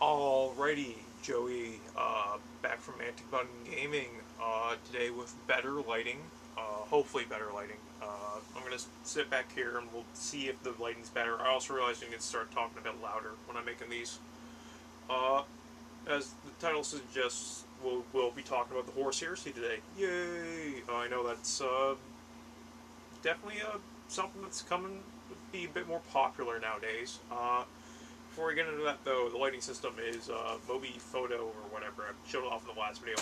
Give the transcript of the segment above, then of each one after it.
Alrighty, Joey, back from Antic Button Gaming, today with better lighting, hopefully better lighting. I'm gonna sit back here and we'll see if the lighting's better. I also realized I need to start talking a bit louder when I'm making these. As the title suggests, we'll be talking about the Horus heresy today. Yay! I know that's, definitely, something that's coming to be a bit more popular nowadays. Before we get into that, though, the lighting system is Mobi Photo or whatever. I showed it off in the last video.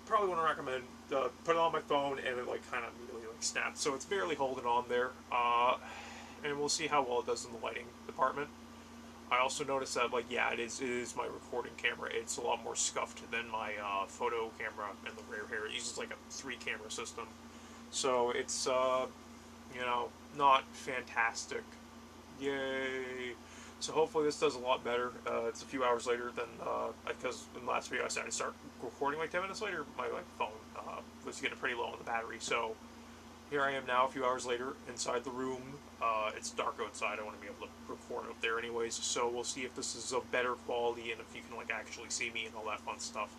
Probably want to recommend put it on my phone and it kind of really snaps, so it's barely holding on there. And we'll see how well it does in the lighting department. I also noticed that it is my recording camera. It's a lot more scuffed than my photo camera and the rear hair. It uses like a 3-camera system, so it's not fantastic. Yay! So hopefully this does a lot better. It's a few hours later than, because in the last video I said I'd start recording like 10 minutes later. My phone was getting pretty low on the battery, so here I am now a few hours later inside the room. It's dark outside. I want to be able to record out there anyways, so we'll see if this is of better quality and if you can actually see me and all that fun stuff.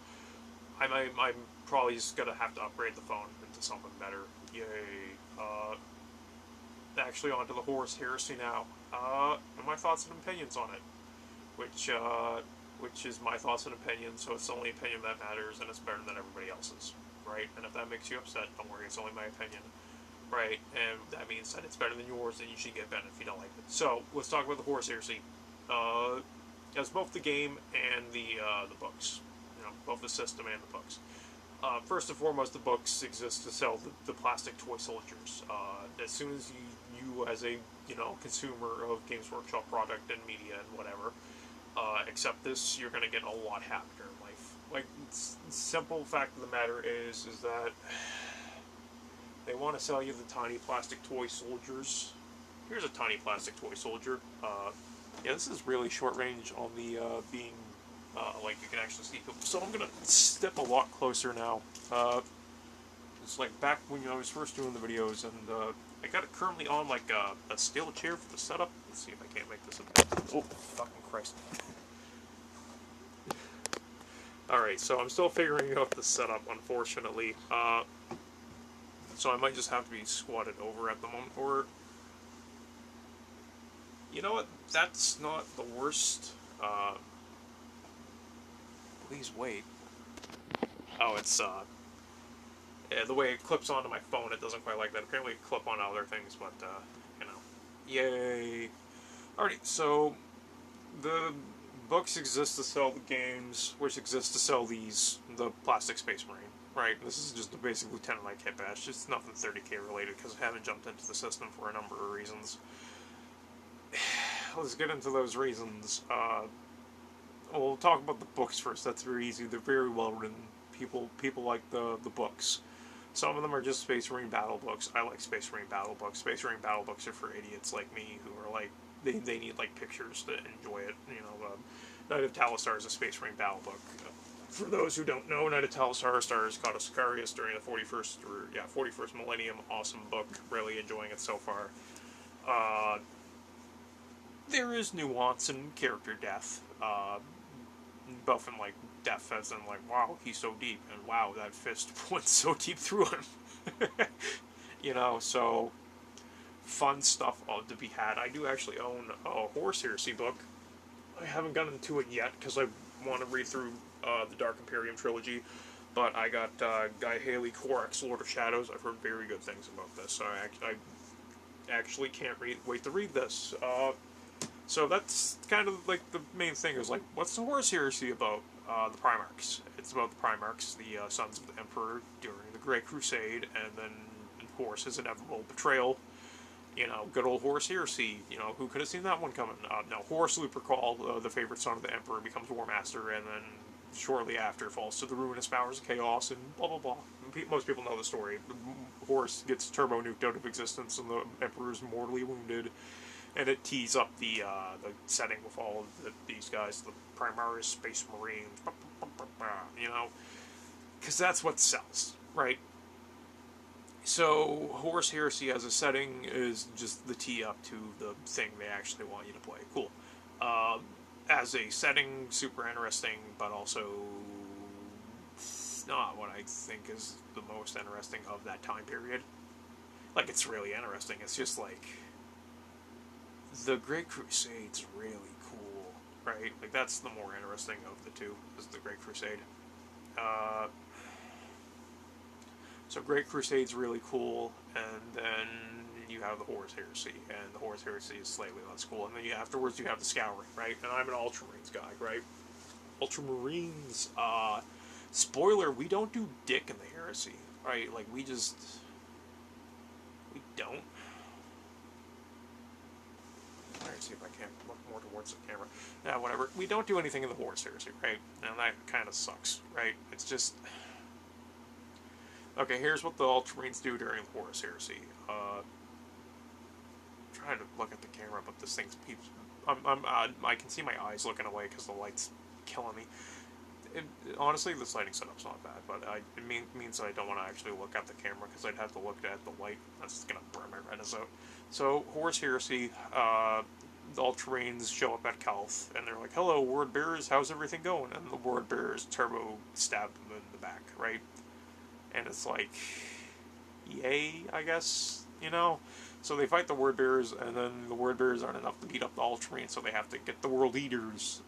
I'm probably just gonna have to upgrade the phone into something better. Yay! Actually onto the Horus heresy now, and my thoughts and opinions on it, which is my thoughts and opinions, so it's the only opinion that matters, and it's better than everybody else's, right? And if that makes you upset, don't worry, it's only my opinion, right? And that means that it's better than yours, and you should get bent if you don't like it. So, let's talk about the Horus heresy. As both the game and the books, both the system and the books. First and foremost, the books exist to sell the plastic toy soldiers. As soon as you as a consumer of Games Workshop product and media and whatever, accept this, you're going to get a lot happier in life. Simple fact of the matter is that they want to sell you the tiny plastic toy soldiers. Here's a tiny plastic toy soldier. Yeah, this is really short range on the being. You can actually see people. So I'm gonna step a lot closer now. It's like back when I was first doing the videos, and I got it currently on a steel chair for the setup. Let's see if I can't make this a bit. Oh, fucking Christ. Alright, so I'm still figuring out the setup, unfortunately. So I might just have to be squatted over at the moment, or... You know what? That's not the worst. Please wait. Oh, it's, yeah, the way it clips onto my phone, it doesn't quite like that. Apparently it clip on other things, but, Yay! Alright, so, the books exist to sell the games, which exist to sell the plastic Space Marine, right? This is just the basic Lieutenant Knight kit bash. It's nothing 30k related, because I haven't jumped into the system for a number of reasons. Let's get into those reasons. We'll talk about the books first. That's very easy. They're very well written. People like the books. Some of them are just Space Marine battle books. I like Space Marine battle books. Space Marine battle books are for idiots like me who are they need pictures to enjoy it. Knight of Talistar is a Space Marine battle book. For those who don't know, Knight of Talistar stars God of Sicarius during the 41st millennium. Awesome book. Really enjoying it so far. There is nuance in character death. Both in depth as in wow, he's so deep, and wow, that fist went so deep through him. So fun stuff to be had. I do actually own a Horus heresy book. I haven't gotten into it yet because I want to read through the Dark Imperium trilogy, but I got Guy Haley Korax Lord of Shadows. I've heard very good things about this, so I actually can't wait to read this. So that's kind of the main thing is what's the Horus heresy about? The Primarchs. It's about the Primarchs, the sons of the Emperor during the Great Crusade, and then of course his inevitable betrayal. Good old Horus heresy. Who could have seen that one coming? No, Horus Lupercal, the favorite son of the Emperor, becomes War Master, and then shortly after falls to the ruinous powers of chaos, and blah blah blah. Most people know the story. Horus gets turbo nuked out of existence, and the Emperor is mortally wounded. And it tees up the setting with all of these guys, the Primaris Space Marines, because that's what sells, right? So, Horus Heresy as a setting is just the tee up to the thing they actually want you to play. Cool. as a setting, super interesting, but also not what I think is the most interesting of that time period. Like, it's really interesting. It's just like the Great Crusade's really cool, right? Like, that's the more interesting of the two, is the Great Crusade. So Great Crusade's really cool, and then you have the Horus Heresy, and the Horus Heresy is slightly less cool, and then afterwards you have the Scouring, right? And I'm an Ultramarines guy, right? Ultramarines, spoiler, we don't do dick in the Heresy, right? Like, we don't. Let's see if I can look more towards the camera. Yeah, whatever. We don't do anything in the Horus Heresy, right? And that kind of sucks, right? It's just... Okay, here's what the Ultramarines do during the Horus Heresy. I'm trying to look at the camera, but this thing's peeps. I can see my eyes looking away because the light's killing me. Honestly, this lighting setup's not bad, but it means that I don't want to actually look at the camera because I'd have to look at the light. That's just going to burn my retinas out. So, Horus Heresy, the Ultramarines show up at Calth, and they're like, hello, Word Bearers, how's everything going? And the Word Bearers turbo stab them in the back, right? And it's like, yay, I guess, you know? So they fight the Word Bearers, and then the Word Bearers aren't enough to beat up the Ultramarines, so they have to get the World Eaters.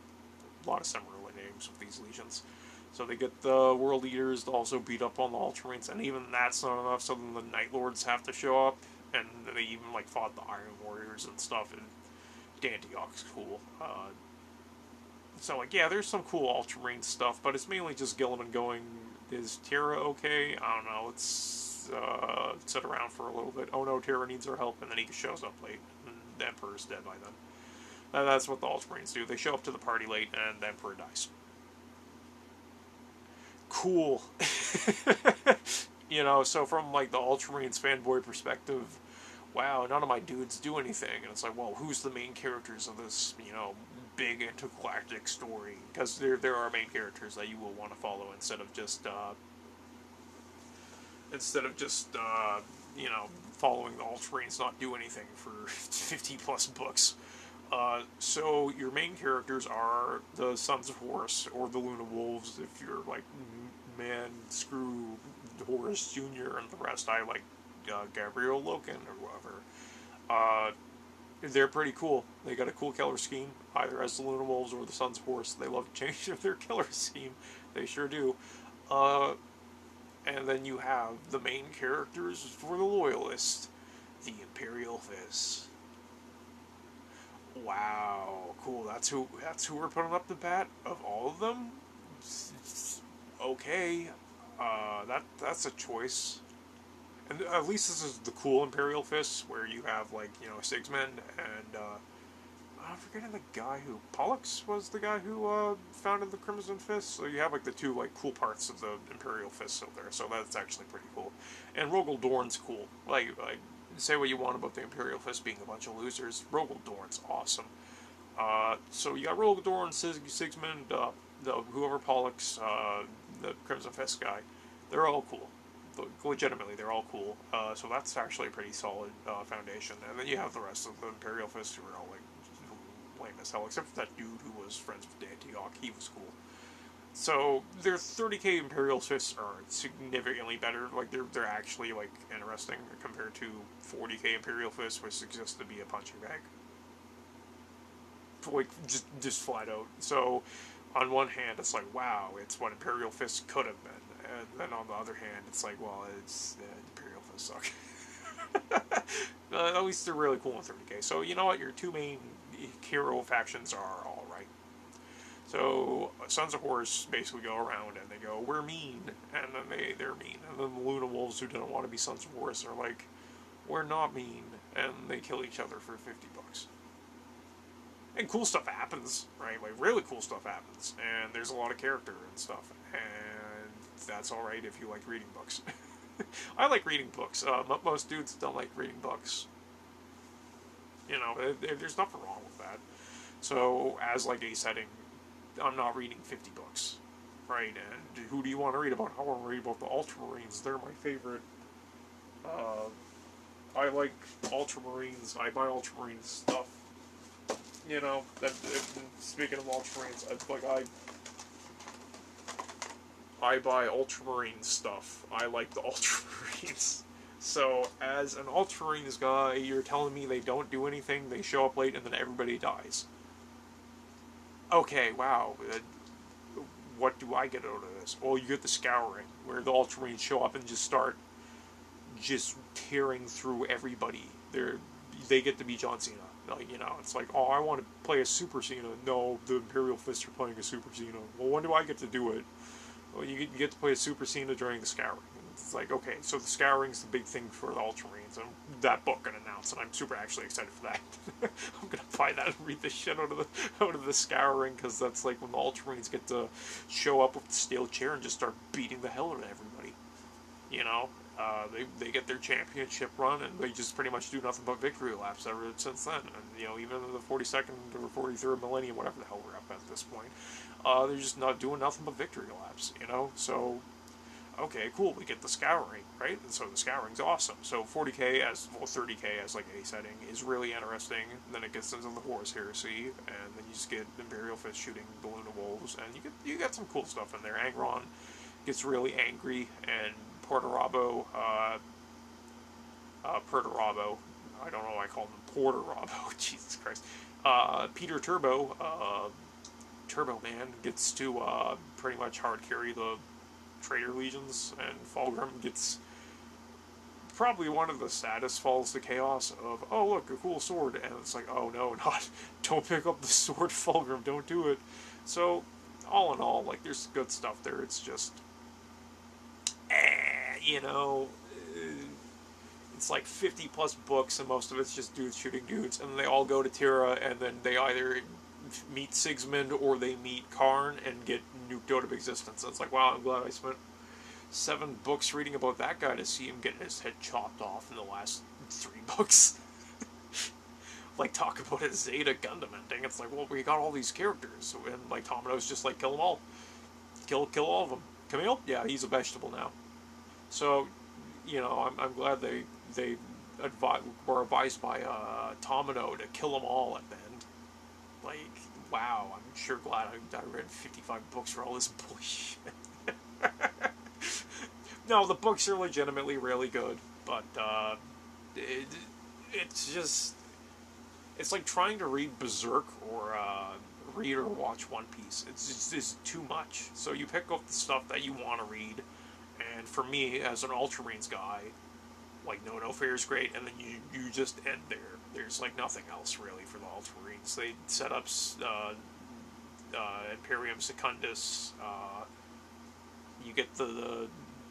A lot of similar names with these legions. So they get the World Eaters to also beat up on the Ultramarines, and even that's not enough, so then the Night Lords have to show up, and they even, like, fought the Iron Warriors and stuff, and Dantioc's cool. So, like, yeah, there's some cool Ultramarine stuff, but it's mainly just Gilliman going, is Terra okay? I don't know, let's sit around for a little bit. Oh no, Terra needs our help, and then he shows up late, and the Emperor's dead by then. And that's what the Ultramarines do. They show up to the party late, and the Emperor dies. Cool. You know, so from, like, the Ultramarines fanboy perspective, wow, none of my dudes do anything. And it's like, well, who's the main characters of this, you know, big intergalactic story? Because there are main characters that you will want to follow instead of just, you know, following the Ultramarines not do anything for 50 plus books. So your main characters are the Sons of Horus, or the Luna Wolves, if you're like, man, screw Horus Jr. and the rest. I like Gabriel Loken or whoever. They're pretty cool. They got a cool color scheme, either as the Luna Wolves or the Sons of Horus. They love to change their color scheme. They sure do. And then you have the main characters for the Loyalists, the Imperial Fist. Wow, cool. That's who we're putting up the bat of all of them. Okay, that's a choice. And at least this is the cool Imperial Fists, where you have, like, you know, Sigismund and I'm forgetting the guy who Pollux was the guy who founded the Crimson Fist. So you have, like, the two, like, cool parts of the Imperial Fist out there. So that's actually pretty cool. And Rogel Dorn's cool. Like say what you want about the Imperial Fist being a bunch of losers. Rogel Dorn's awesome. So you got Rogel Dorn, Sigismund, whoever Pollux, the Crimson Fist guy. They're all cool. Legitimately, they're all cool. So that's actually a pretty solid foundation. And then you have the rest of the Imperial Fist who are all, like, lame as hell, except for that dude who was friends with Dantioch. He was cool. So their 30k Imperial Fists are significantly better. Like, they're actually, like, interesting compared to 40k Imperial Fists, which is just to be a punching bag. Like, just flat out. So on one hand, it's like, wow, it's what Imperial Fists could have been. And then on the other hand, it's like, well, it's Imperial Fists suck. At least they're really cool in 30k. So you know what? Your two main hero factions are all right. So Sons of Horus basically go around and they go, we're mean, and then they're mean. And then the Luna Wolves, who didn't want to be Sons of Horus, are like, we're not mean, and they kill each other for 50 bucks. And cool stuff happens, right? Like, really cool stuff happens. And there's a lot of character and stuff. And that's alright if you like reading books. I like reading books. Most dudes don't like reading books. You know, there's nothing wrong with that. So, as, like, a setting, I'm not reading 50 books. Right? And who do you want to read about? I want to read about the Ultramarines. They're my favorite. I like Ultramarines. I buy Ultramarine stuff. you know, speaking of Ultramarines, I buy Ultramarine stuff. I like the Ultramarines. So, as an Ultramarines guy, you're telling me they don't do anything, they show up late, and then everybody dies. Okay, wow. What do I get out of this? Well, you get the Scouring, where the Ultramarines show up and just start just tearing through everybody. They get to be John Cena. Like, you know, it's like, oh, I want to play a Super Cena. No, the Imperial Fists are playing a Super Cena. Well, when do I get to do it? Well, you get to play a Super Cena during the Scouring. It's like, okay, so the Scouring's the big thing for the Ultramarines, and that book got announced, and I'm super actually excited for that. I'm gonna buy that and read the shit out of the Scouring, because that's like when the Ultramarines get to show up with the steel chair and just start beating the hell out of everybody. You know, they get their championship run, and they just pretty much do nothing but victory laps ever since then. And, you know, even in the 42nd or 43rd millennium, whatever the hell we're up at this point, they're just not doing nothing but victory laps, you know? So, okay, cool, we get the Scouring, right? And so the Scouring's awesome. So 40k well, 30k as like a setting is really interesting. Then it gets into the Horus heresy, and then you just get Imperial Fist shooting the Luna Wolves, and you get some cool stuff in there. Angron gets really angry, and Porterabo, Perturabo, I don't know why I call him Porterabo, Jesus Christ. Peter Turbo Man gets to pretty much hard carry the Traitor Legions, and Fulgrim gets probably one of the saddest falls to chaos of, oh look, a cool sword, and it's like, oh no, not, don't pick up the sword, Fulgrim, don't do it. So, all in all, like, there's good stuff there, it's just, you know, it's like 50 plus books, and most of it's just dudes shooting dudes, and they all go to Tira, and then they either meet Sigismund or they meet Karn and get nuked out of existence. And it's like, wow, I'm glad I spent 7 books reading about that guy to see him getting his head chopped off in the last 3 books. Like, talk about a Zeta Gundam ending. It's like, well, we got all these characters, and like Tomino's just like, kill them all, kill all of them. Camille, yeah, he's a vegetable now. So, you know, I'm glad they were advised by Tomino to kill them all at the end. Like, wow, I'm sure glad I read 55 books for all this bullshit. No, the books are legitimately really good, but it's just, it's like trying to read Berserk or read or watch One Piece. It's too much. So you pick up the stuff that you want to read, and for me, as an Ultramarines guy, like, No Fair is great, and then you just end there. There's, like, nothing else, really, for the Ultramarines. They set up Imperium Secundus, you get the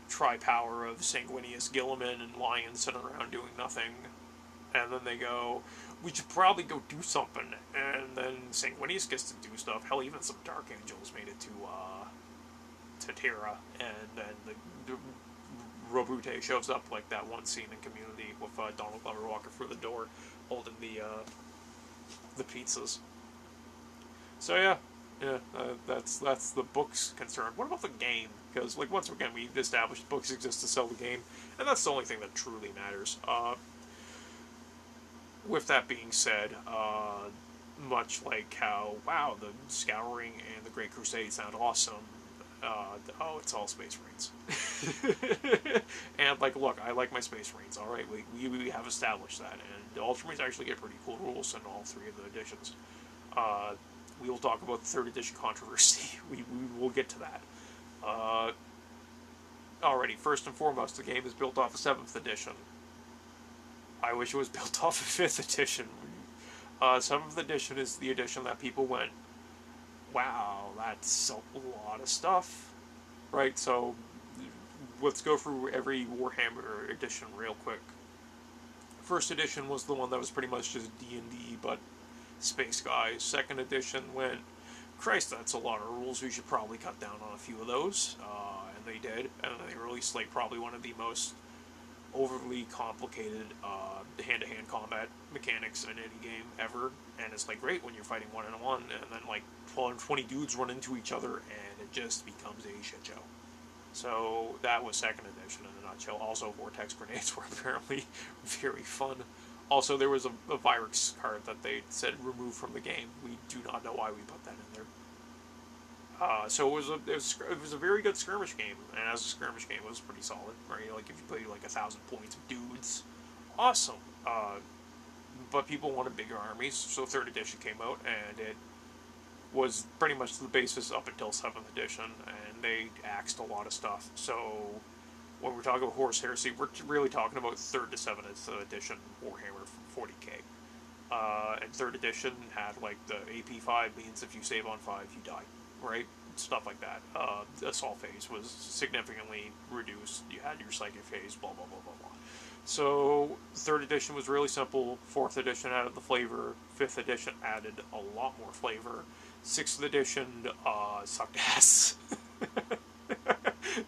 tri-power of Sanguinius Gilliman and Lion sitting around doing nothing, and then they go, we should probably go do something, and then Sanguinius gets to do stuff. Hell, even some Dark Angels made it to Terra, and then the Robute shows up, like that one scene in Community with Donald Glover walking through the door holding the pizzas. So yeah, that's the book's concern. What about the game? Because, like, once again, we've established books exist to sell the game, and that's the only thing that truly matters. With that being said, much like how, wow, the Scouring and the Great Crusade sound awesome, oh, it's all Space Marines. And, like, look, I like my Space Marines, alright, we have established that, and the Ultramarines actually get pretty cool rules in all 3 of the editions. We will talk about the 3rd edition controversy. we will get to that. Alrighty, first and foremost, the game is built off of 7th edition. I wish it was built off of 5th edition. 7th edition is the edition that people went, wow, that's a lot of stuff. Right, so let's go through every Warhammer edition real quick. 1st edition was the one that was pretty much just D&D, but Space Guys. 2nd edition went, Christ, that's a lot of rules, we should probably cut down on a few of those. And they did, and they released, like, probably one of the most overly complicated hand-to-hand combat mechanics in any game ever, and it's like great when you're fighting one-on-one, and then like 20 dudes run into each other, and it just becomes a shit show. So that was 2nd edition in a nutshell. Also, vortex grenades were apparently very fun. Also, there was a virus card that they said removed from the game. We do not know why we put that in there. So it was a very good skirmish game, and as a skirmish game, it was pretty solid. Right, like if you played like 1,000 points of dudes, awesome. But people wanted bigger armies, so third edition came out, and it was pretty much the basis up until 7th edition, and they axed a lot of stuff. So when we're talking about Horus Heresy, we're really talking about 3rd to 7th edition Warhammer 40k. And 3rd edition had like the AP5 means if you save on 5, you die, right? Stuff like that. Assault phase was significantly reduced. You had your psychic phase, blah, blah, blah, blah, blah. So 3rd edition was really simple. 4th edition added the flavor. 5th edition added a lot more flavor. 6th edition sucked ass.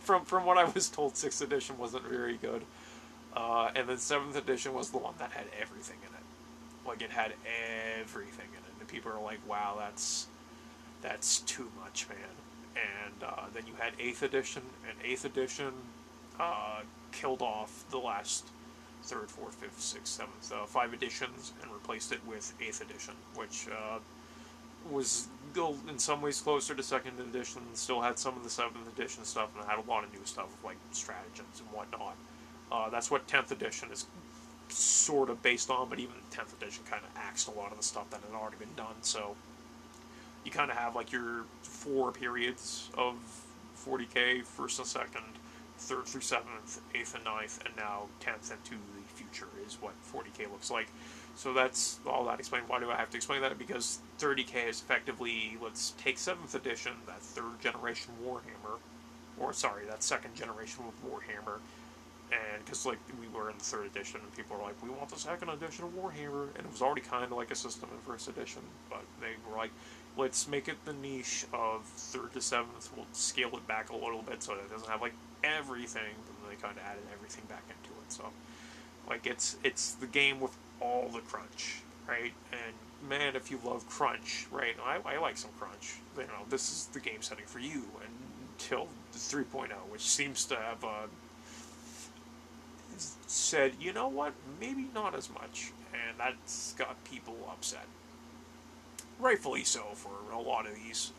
From what I was told, 6th edition wasn't very good. And then 7th edition was the one that had everything in it. Like, it had everything in it. And people are like, wow, that's too much, man. And then you had 8th edition, and 8th edition killed off the last 3rd, 4th, 5th, 6th, 7th, 5 editions, and replaced it with 8th edition, which was still in some ways closer to 2nd edition, still had some of the 7th edition stuff, and had a lot of new stuff like stratagems and whatnot. That's what 10th edition is sort of based on, but even 10th edition kind of axed a lot of the stuff that had already been done, so you kind of have like your 4 periods of 40k, 1st and 2nd, 3rd through 7th, 8th and 9th, and now 10th into the future is what 40k looks like. So that's all that explained. Why do I have to explain that? Because 30k is effectively, let's take 7th edition, that 3rd generation Warhammer, or sorry, that 2nd generation with Warhammer, and because like we were in the 3rd edition, and people were like, we want the 2nd edition of Warhammer, and it was already kind of like a system in 1st edition, but they were like, let's make it the niche of 3rd to 7th, we'll scale it back a little bit so that it doesn't have like everything, but they kind of added everything back into it, so like it's the game with all the crunch, right? And man, if you love crunch, right? I like some crunch. You know, this is the game setting for you until the 3.0, which seems to have said, you know what, maybe not as much, and that's got people upset. Rightfully so for a lot of these.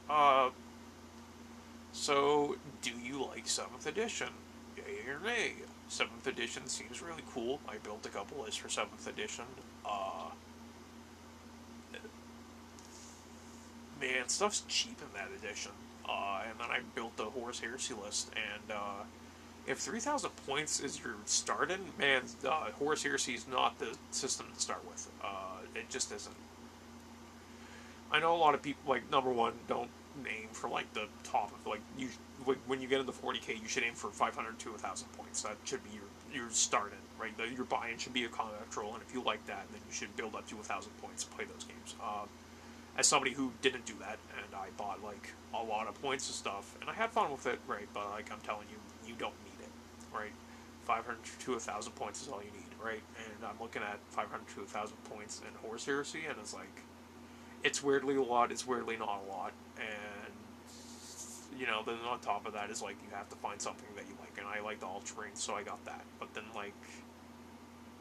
So, do you like 7th edition? Yay or nay? 7th edition seems really cool. I built a couple lists for 7th edition. Man, stuff's cheap in that edition. And then I built the Horus Heresy list, and if 3,000 points is your starting, man, Horus Heresy is not the system to start with. It just isn't. I know a lot of people, like, number one, don't aim for, like, the top of, like, when you get into 40k, you should aim for 500 to 1,000 points. That should be your starting, right? Your buy-in should be a combat troll, and if you like that, then you should build up to 1,000 points and play those games. As somebody who didn't do that, and I bought, like, a lot of points and stuff, and I had fun with it, right? But, like, I'm telling you, you don't need it, right? 500 to 1,000 points is all you need, right? And I'm looking at 500 to 1,000 points in Horus Heresy, and it's like, it's weirdly a lot, it's weirdly not a lot, and, you know, then on top of that is, like, you have to find something that you like, and I like the all-terrain, so I got that, but then, like,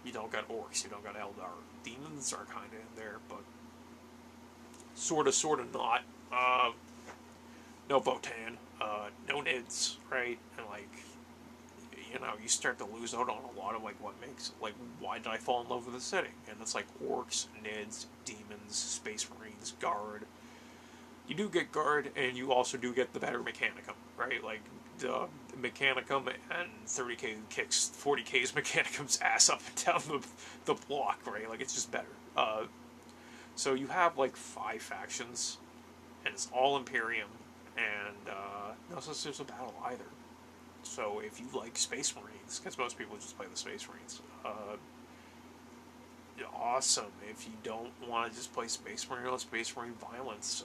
you don't got orcs, you don't got Eldar. Demons are kind of in there, but sort of not. No Votan, no Nids, right, and, like, you know, you start to lose out on a lot of, like, what makes, like, why did I fall in love with the setting? And it's like orcs, Nids, demons, space marines, guard. You do get guard, and you also do get the better Mechanicum, right? Like, the Mechanicum and 30k kicks 40k's Mechanicum's ass up and down the block, right? Like, it's just better. So you have, like, 5 factions, and it's all Imperium, and no Sisters of Battle either. So if you like Space Marines, because most people just play the Space Marines, awesome. If you don't want to just play Space Marine or Space Marine Violence,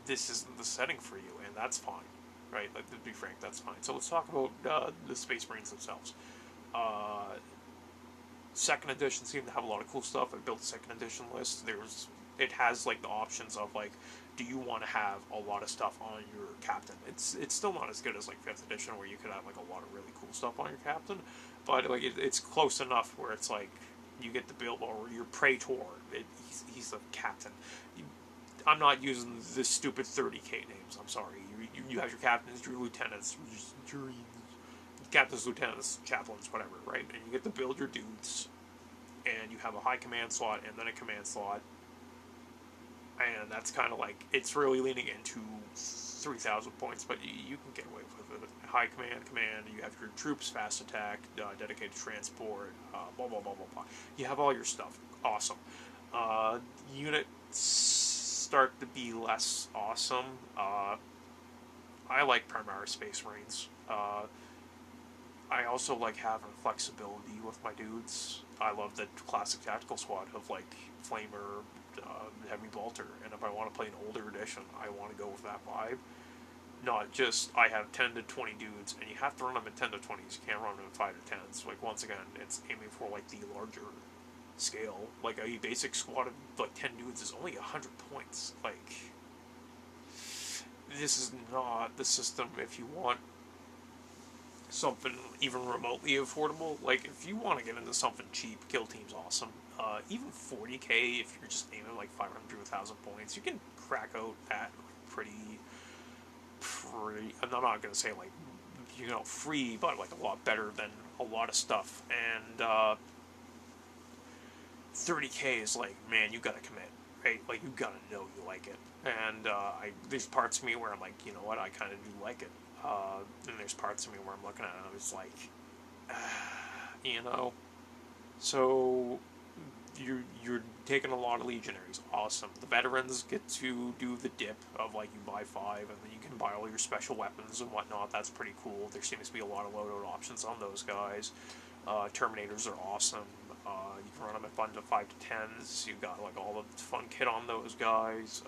this isn't the setting for you, and that's fine, right? Like, to be frank, that's fine. So let's talk about the Space Marines themselves. 2nd edition seemed to have a lot of cool stuff. I built a 2nd edition list. It has, like, the options of, like, do you want to have a lot of stuff on your captain? It's still not as good as, like, 5th edition, where you could have, like, a lot of really cool stuff on your captain, but, like, it's close enough where it's, like, You get the build, or your Praetor. He's the captain. I'm not using the stupid 30k names. I'm sorry. You have your captains, your lieutenants, your captains, lieutenants, chaplains, whatever, right? And you get to build your dudes, and you have a high command slot and then a command slot, and that's kind of like, it's really leaning into 3,000 points, but you can get away with it. High command, you have your troops, fast attack, dedicated transport, blah, blah, blah, blah, blah. You have all your stuff. Awesome. Units start to be less awesome. I like Primaris Space Marines. I also like having flexibility with my dudes. I love the classic tactical squad of like Flamer, Heavy Bolter, and if I want to play an older edition, I want to go with that vibe. Not just, I have 10 to 20 dudes, and you have to run them in 10 to 20s, you can't run them in 5 to 10s. Like, once again, it's aiming for like the larger scale. Like, a basic squad of like 10 dudes is only 100 points. Like, this is not the system if you want something even remotely affordable. Like, if you want to get into something cheap, Kill Team's awesome. Even 40k, if you're just aiming like 500 to 1,000 points, you can crack out that pretty. I'm not going to say like, free, but like a lot better than a lot of stuff. And 30k is like, man, you gotta commit, right? Like, you gotta know you like it. And there's parts of me where I'm like, you know what, I kind of do like it. And there's parts of me where I'm looking at it and I was like, So you're taking a lot of legionaries. Awesome. The veterans get to do the dip of like, you buy 5 and then you can buy all your special weapons and whatnot. That's pretty cool. There seems to be a lot of loadout options on those guys. Terminators are awesome. You can run them at fun to 5 to 10s. You've got like all the fun kit on those guys.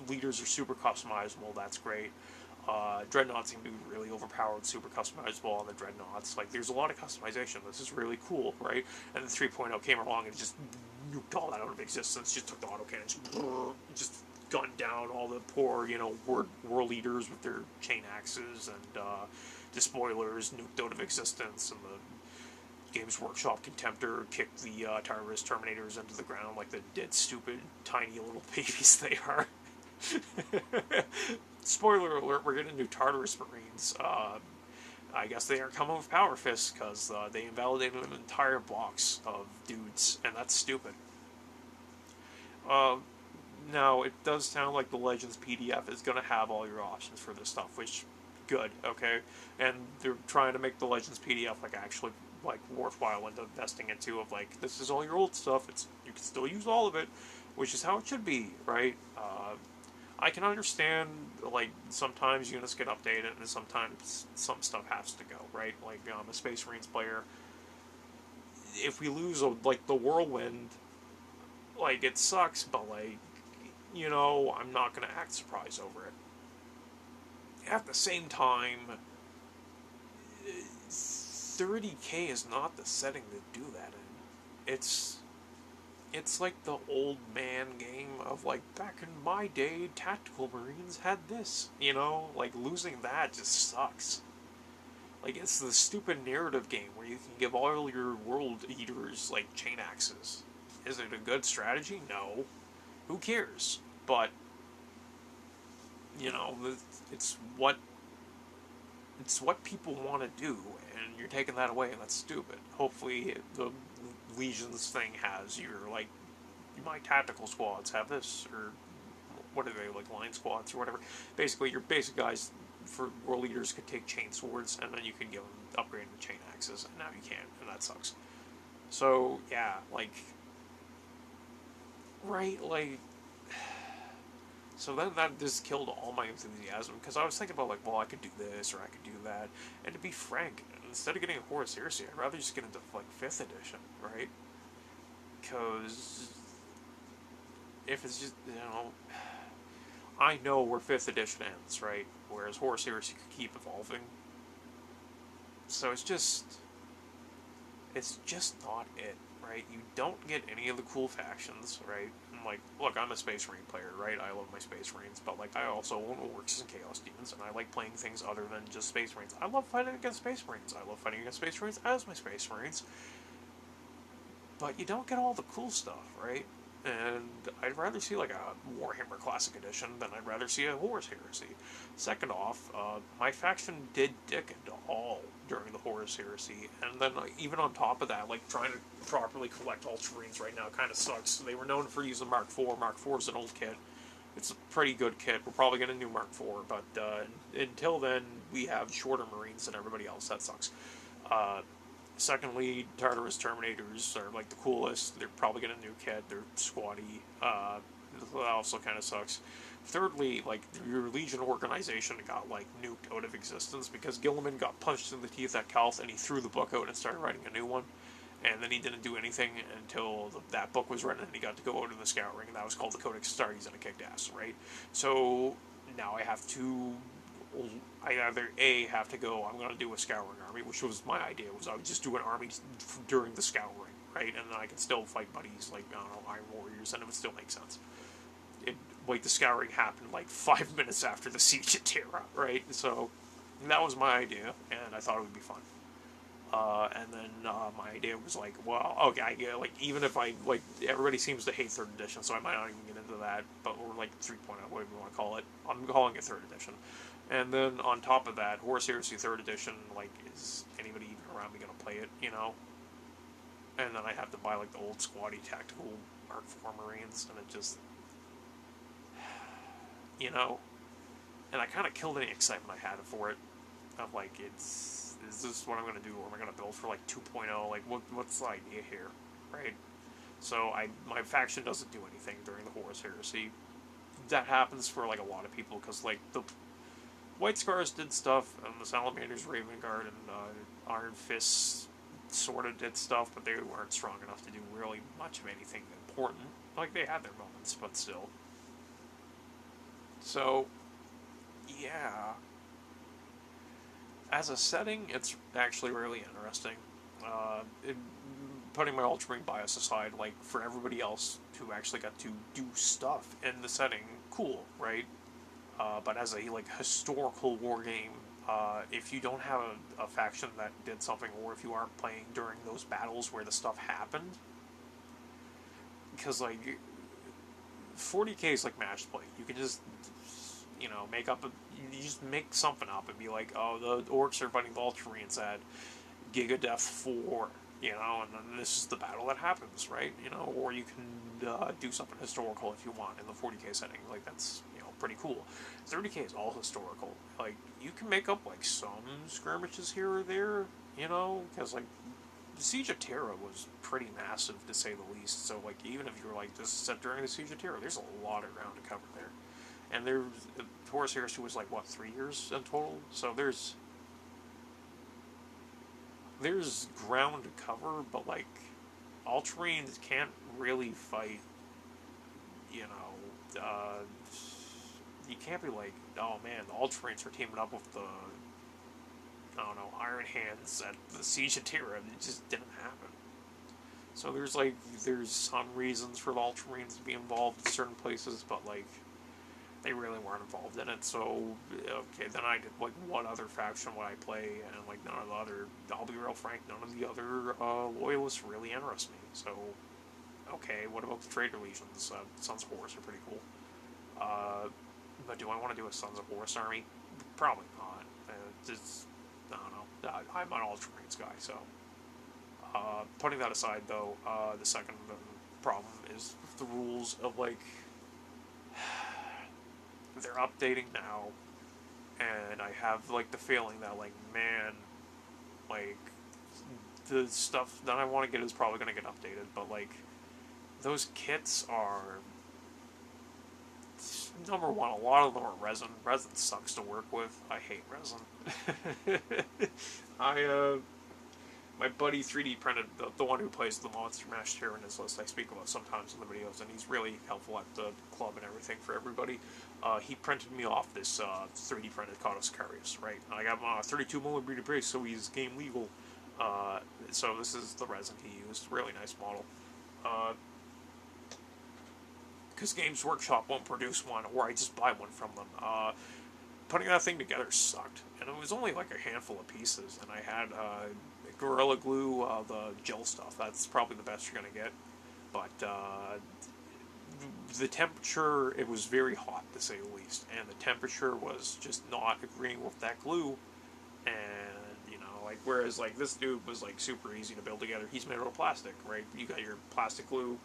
Leaders are super customizable. That's great. Dreadnoughts seem to be really overpowered, super customizable on the Dreadnoughts. Like, there's a lot of customization. This is really cool, right? And then 3.0 came along and just nuked all that out of existence. Just took the autocannon, just gunned down all the poor, war leaders with their chain axes, and despoilers nuked out of existence, and the Games Workshop Contemptor kicked the Tyrus Terminators into the ground like the dead, stupid, tiny little babies they are. Spoiler alert, we're getting new Tartarus Marines. I guess they are coming with Power Fists because they invalidated an entire box of dudes, and that's stupid. Now, it does sound like the Legends PDF is going to have all your options for this stuff, which, good, okay? And they're trying to make the Legends PDF like actually like worthwhile into investing into, of like, this is all your old stuff, you can still use all of it, which is how it should be, right? I can understand, like, sometimes units get updated and sometimes some stuff has to go, right? Like, I'm a Space Marines player. If we lose, like, the Whirlwind, like, it sucks, but, like, I'm not going to act surprised over it. At the same time, 30k is not the setting to do that in. It's like the old man game of, like, back in my day, Tactical Marines had this, Like, losing that just sucks. Like, it's the stupid narrative game where you can give all your world eaters, like, chain axes. Is it a good strategy? No. Who cares? But, it's what people want to do, and you're taking that away, and that's stupid. Hopefully, the Legions thing has your, like, my tactical squads have this, or what are they, like, line squads or whatever. Basically, your basic guys for world leaders could take chain swords, and then you could give them upgrade to chain axes, and now you can't, and that sucks. So, yeah, like, right, like, so then that just killed all my enthusiasm, because I was thinking about, like, well, I could do this, or I could do that, and to be frank, instead of getting a Horus Heresy, I'd rather just get into, like, 5th edition, right? Because if it's just, I know where 5th edition ends, right? Whereas Horus Heresy could keep evolving. So it's just not it, right? You don't get any of the cool factions, right? And, like, look, I'm a Space Marine player, right? I love my Space Marines, but, like, I also own Orcs and Chaos Demons, and I like playing things other than just Space Marines. I love fighting against Space Marines. I love fighting against Space Marines as my Space Marines. but you don't get all the cool stuff, right? And I'd rather see like a Warhammer Classic Edition than I'd rather see a Horus Heresy. Second off, my faction did dick into all during the Horus Heresy, and then even on top of that, like trying to properly collect Ultramarines right now kind of sucks. They were known for using Mark IV. Mark IV is an old kit. It's a pretty good kit. We're probably going to do Mark IV, but until then, we have shorter Marines than everybody else. That sucks. Secondly, Tartarus Terminators are like the coolest. They're probably getting a new kit. They're squatty. That also kind of sucks. Thirdly, like your Legion organization got like nuked out of existence because Gilliman got punched in the teeth at Calth and he threw the book out and started writing a new one. And then he didn't do anything until that book was written and he got to go out in the Scout Ring, and that was called the Codex Astartes, and it kicked ass, right? So now I have to, I either A, have to go, I'm going to do a Scout Ring army, which was my idea, was I would just do an army during the Scout Ring, right? And then I can still fight buddies like, I don't know, Iron Warriors, and it would still make sense. Like, the Scout Ring happened like 5 minutes after the Siege of Terra, right? So that was my idea, and I thought it would be fun. And then my idea was like, well, okay, yeah, like even if I like, everybody seems to hate 3rd edition, so I might not even get into that. But we're like 3.0, whatever you want to call it. I'm calling it 3rd edition. And then on top of that, Horus Heresy 3rd edition, like, is anybody even around me gonna play it? You know. And then I have to buy like the old squatty tactical Mark IV Marines, and it just, you know. And I kind of killed any excitement I had for it. I'm like, is this what I'm going to do, or am I going to build for like 2.0? Like, what's the idea here, right? So my faction doesn't do anything during the Horus Heresy. That happens for like a lot of people because like the White Scars did stuff, and the Salamanders, Raven Guard, and Iron Fists sort of did stuff, but they weren't strong enough to do really much of anything important. Like, they had their moments, but still. So, yeah. As a setting, it's actually really interesting. Putting my Ultramarine bias aside, like, for everybody else who actually got to do stuff in the setting, cool, right? But as a, like, historical war game, if you don't have a faction that did something, or if you aren't playing during those battles where the stuff happened, because, like, 40k is like match play. You can just, you know, you just make something up and be like, oh, the orcs are fighting the Ultramarines at Gigadeath 4, you know, and then this is the battle that happens, right? You know, or you can do something historical if you want in the 40k setting. Like, that's, you know, pretty cool. 30k is all historical. Like, you can make up, like, some skirmishes here or there, you know, because, like, the Siege of Terra was pretty massive, to say the least. So, like, even if you're like, this is set during the Siege of Terra, there's a lot of ground to cover there. And Horus Heresy was like, what, 3 years in total? So there's ground to cover, but, like, Ultramarines can't really fight, you know, you can't be like, oh man, the Ultramarines are teaming up with the, I don't know, Iron Hands at the Siege of Terra. It just didn't happen. So there's some reasons for the Ultramarines to be involved in certain places, but, like, they really weren't involved in it. So, okay, then I did, like, what other faction would I play? And, like, none of the other, I'll be real frank, none of the other loyalists really interest me. So, okay, what about the Traitor Legions? Sons of Horus are pretty cool. But do I want to do a Sons of Horus army? Probably not. Just, I don't know. I'm an Ultramarines guy, so. Putting that aside, though, the second problem is the rules of, like, they're updating now, and I have, like, the feeling that, like, man, like, the stuff that I want to get is probably going to get updated, but, like, those kits are, number one, a lot of them are resin. Resin sucks to work with. I hate resin. My buddy 3D printed, the one who plays the Monster Mash here in his list I speak about sometimes in the videos, and he's really helpful at the club and everything for everybody. He printed me off this 3D printed Caudus Carius, right? I got my 32mm base, so he's game legal. So this is the resin he used. Really nice model. Because Games Workshop won't produce one, or I just buy one from them. Putting that thing together sucked, and it was only like a handful of pieces, and I had Gorilla Glue, the gel stuff. That's probably the best you're gonna get. But the temperature, it was very hot to say the least, and the temperature was just not agreeing with that glue. And like, whereas like this dude was like super easy to build together. He's made out of plastic, right? You got your plastic glue.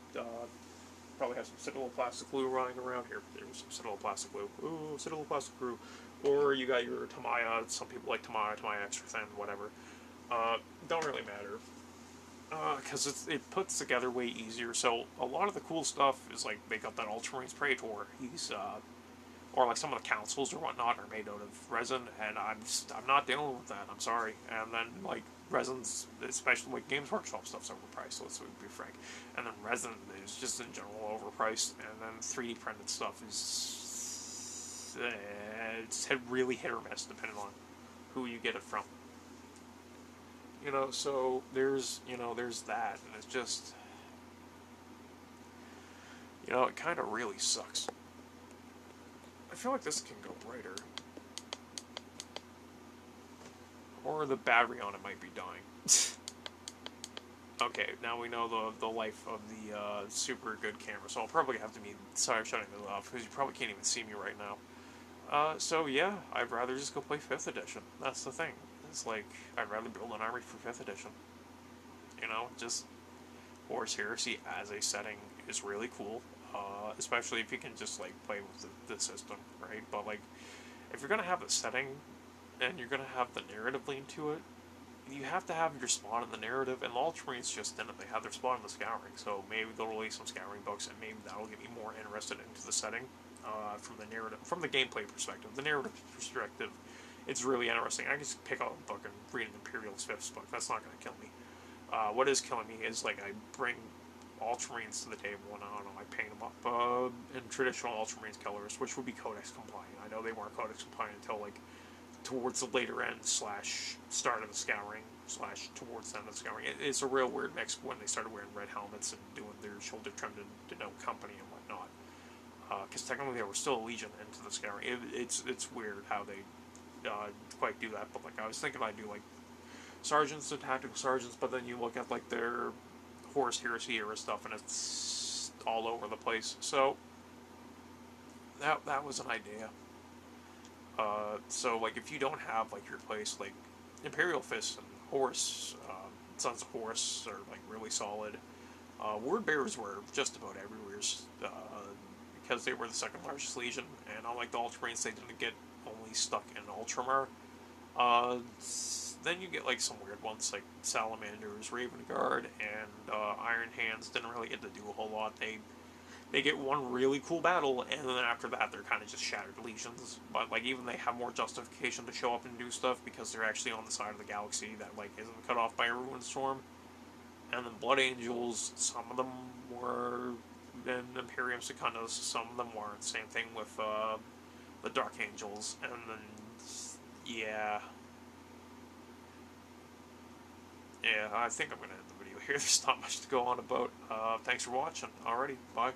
Probably have some Citadel plastic glue running around here. There's some Citadel plastic glue. Ooh, Citadel plastic glue. Or you got your Tamiya. Some people like Tamiya extra thin, whatever. Don't really matter. Because it puts together way easier. So a lot of the cool stuff is like they got that Ultramarines Praetor. He's or like some of the councils or whatnot are made out of resin, and I'm not dealing with that. I'm sorry. And then like resins, especially like Games Workshop stuff's overpriced. Let's be frank. And then resin is just in general overpriced. And then 3D printed stuff is it's really hit or miss depending on who you get it from. So there's that, and it's just it kind of really sucks. I feel like this can go brighter. Or the battery on it might be dying. Okay, now we know the life of the super good camera, so I'll probably have to start shutting this off, because you probably can't even see me right now. So yeah, I'd rather just go play 5th edition. That's the thing. It's like, I'd rather build an army for 5th edition. Just Horus Heresy as a setting is really cool. Especially if you can just like play with the system, right? But like, if you're gonna have a setting and you're gonna have the narrative lean to it, you have to have your spot in the narrative. And the Ultramarines just didn't. They have their spot in the scouring, so maybe they'll release some scouring books, and maybe that'll get me more interested into the setting from the narrative, from the gameplay perspective. The narrative perspective, it's really interesting. I can just pick out a book and read an Imperial's 5th book. That's not gonna kill me. What is killing me is like I bring Ultramarines to the table, and I don't know, I paint them up in traditional Ultramarines colors, which would be Codex compliant. I know they weren't Codex compliant until like towards the later end / start of the scouring / towards the end of the scouring. It's a real weird mix when they started wearing red helmets and doing their shoulder trim to denote company and whatnot. Because technically they were still a legion into the scouring. It's weird how they quite do that, but like I was thinking I'd do like sergeants and tactical sergeants, but then you look at like their Horus Heresy era stuff, and it's all over the place. So that was an idea. So like if you don't have like your place, like Imperial Fist and Horus, Sons of Horus are like really solid. Word Bearers were just about everywhere because they were the second largest legion, and unlike the Ultramarines, they didn't get only stuck in Ultramar. Then you get like some weird ones like Salamanders, Raven Guard, and Iron Hands didn't really get to do a whole lot. They get one really cool battle, and then after that they're kind of just shattered legions. But like even they have more justification to show up and do stuff because they're actually on the side of the galaxy that like isn't cut off by a ruin storm. And then Blood Angels, some of them were in Imperium Secundus, some of them weren't. Same thing with the Dark Angels, and then yeah. Yeah, I think I'm going to end the video here. There's not much to go on about. Thanks for watching. Alrighty, bye.